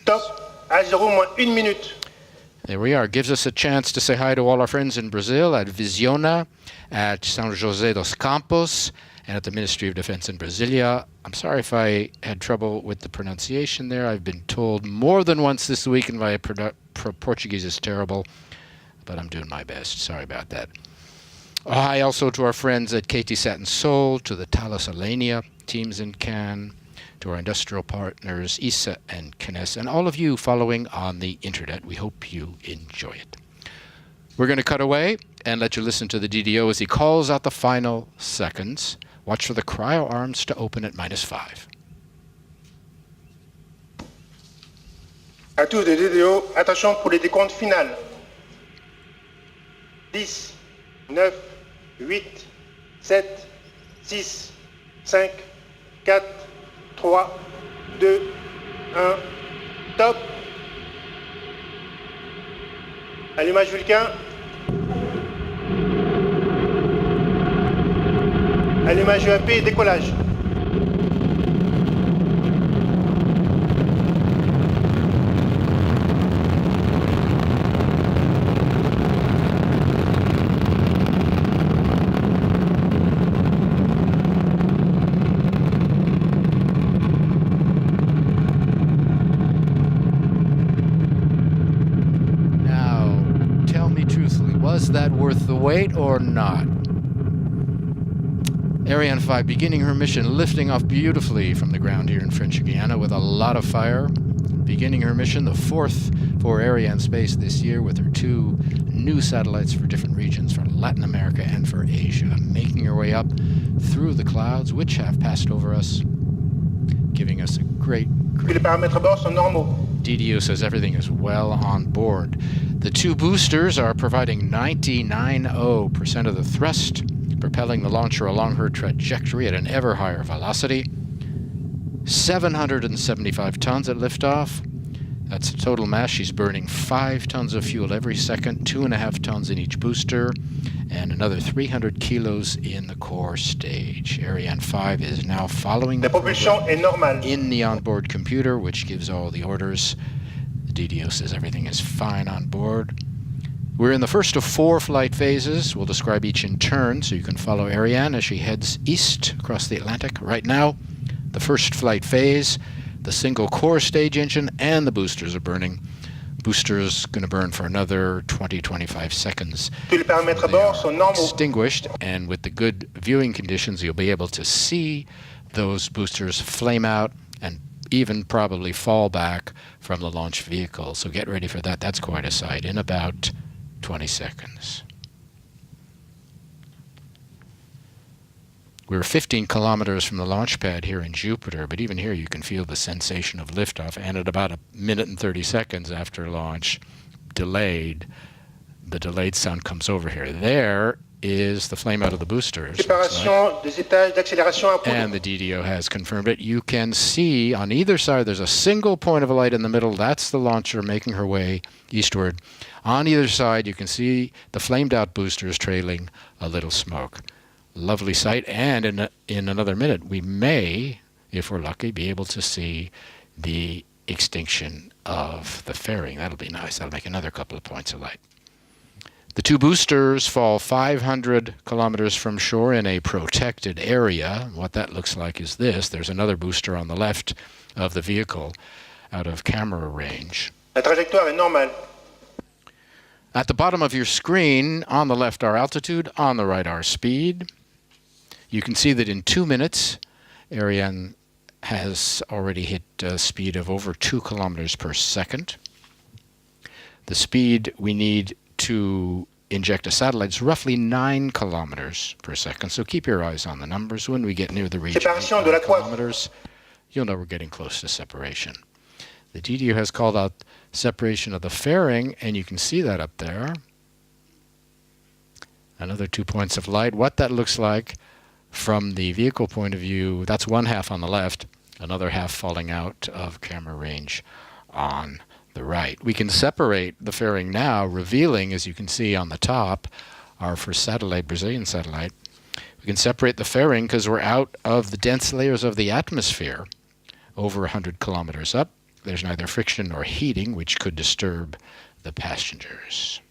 Stop à 0-1 minute. There we are. Gives us a chance to say hi to all our friends in Brazil at Visiona, at São José dos Campos, and at the Ministry of Defense in Brasilia. I'm sorry if I had trouble with the pronunciation there. I've been told more than once this week, and my Portuguese is terrible, but I'm doing my best. Sorry about that. Hi also to our friends at KTSat in Seoul, to the Thales Alenia teams in Cannes, to our industrial partners ISA and Kines, and all of you following on the internet. We hope you enjoy it. We're going to cut away and let you listen to the DDO as he calls out the final seconds. Watch for the cryo arms to open at -5. À tous les DDO, attention pour les décomptes finales. 10, 9, 8, 7, 6, 5, 4, 3, 2, 1, top. Allumage Vulcain. Allumage EAP, décollage. Was that worth the wait or not? Ariane 5 beginning her mission, lifting off beautifully from the ground here in French Guiana with a lot of fire. Beginning her mission, the 4th for Ariane Space this year, with her 2 new satellites for different regions, for Latin America and for Asia. Making her way up through the clouds, which have passed over us, giving us a great Les paramètres à bord sont normaux. DDO says everything is well on board. The 2 boosters are providing 99.0% of the thrust, propelling the launcher along her trajectory at an ever higher velocity. 775 tons at liftoff. That's a total mass. She's burning 5 tons of fuel every second, 2.5 tons in each booster, and another 300 kilos in the core stage. Ariane 5 is now following the program in the onboard computer, which gives all the orders. The DDO says everything is fine on board. We're in the first of 4 flight phases. We'll describe each in turn so you can follow Ariane as she heads east across the Atlantic. Right now, the first flight phase, the single core stage engine and the boosters are burning. Boosters going to burn for another 20-25 seconds. Tous les paramètres à bord sont normaux. Extinguished, and with the good viewing conditions, you'll be able to see those boosters flame out and even probably fall back from the launch vehicle. So get ready for that. That's quite a sight in about 20 seconds. We're 15 kilometers from the launch pad here in Jupiter, but even here you can feel the sensation of liftoff. And at about 1 minute and 30 seconds after launch, the delayed sound comes over here. There is the flame out of the boosters. And the DDO has confirmed it. You can see on either side there's a single point of light in the middle. That's the launcher making her way eastward. On either side you can see the flamed out boosters trailing a little smoke. Lovely sight, and in another minute we may, if we're lucky, be able to see the extinction of the fairing. That'll be nice. That'll make another couple of points of light. The 2 boosters fall 500 kilometers from shore in a protected area. What that looks like is this. There's another booster on the left of the vehicle out of camera range. La trajectoire est normale. At the bottom of your screen, on the left our altitude, on the right our speed. You can see that in 2 minutes, Ariane has already hit a speed of over 2 kilometers per second. The speed we need to inject a satellite is roughly 9 kilometers per second. So keep your eyes on the numbers. When we get near the region of 9 kilometers, you'll know we're getting close to separation. The DDO has called out separation of the fairing, and you can see that up there. Another 2 points of light. What that looks like from the vehicle point of view, that's one half on the left, another half falling out of camera range on the right. We can separate the fairing now, revealing, as you can see on the top, our first satellite, Brazilian satellite. We can separate the fairing because we're out of the dense layers of the atmosphere, over 100 kilometers up. There's neither friction nor heating, which could disturb the passengers.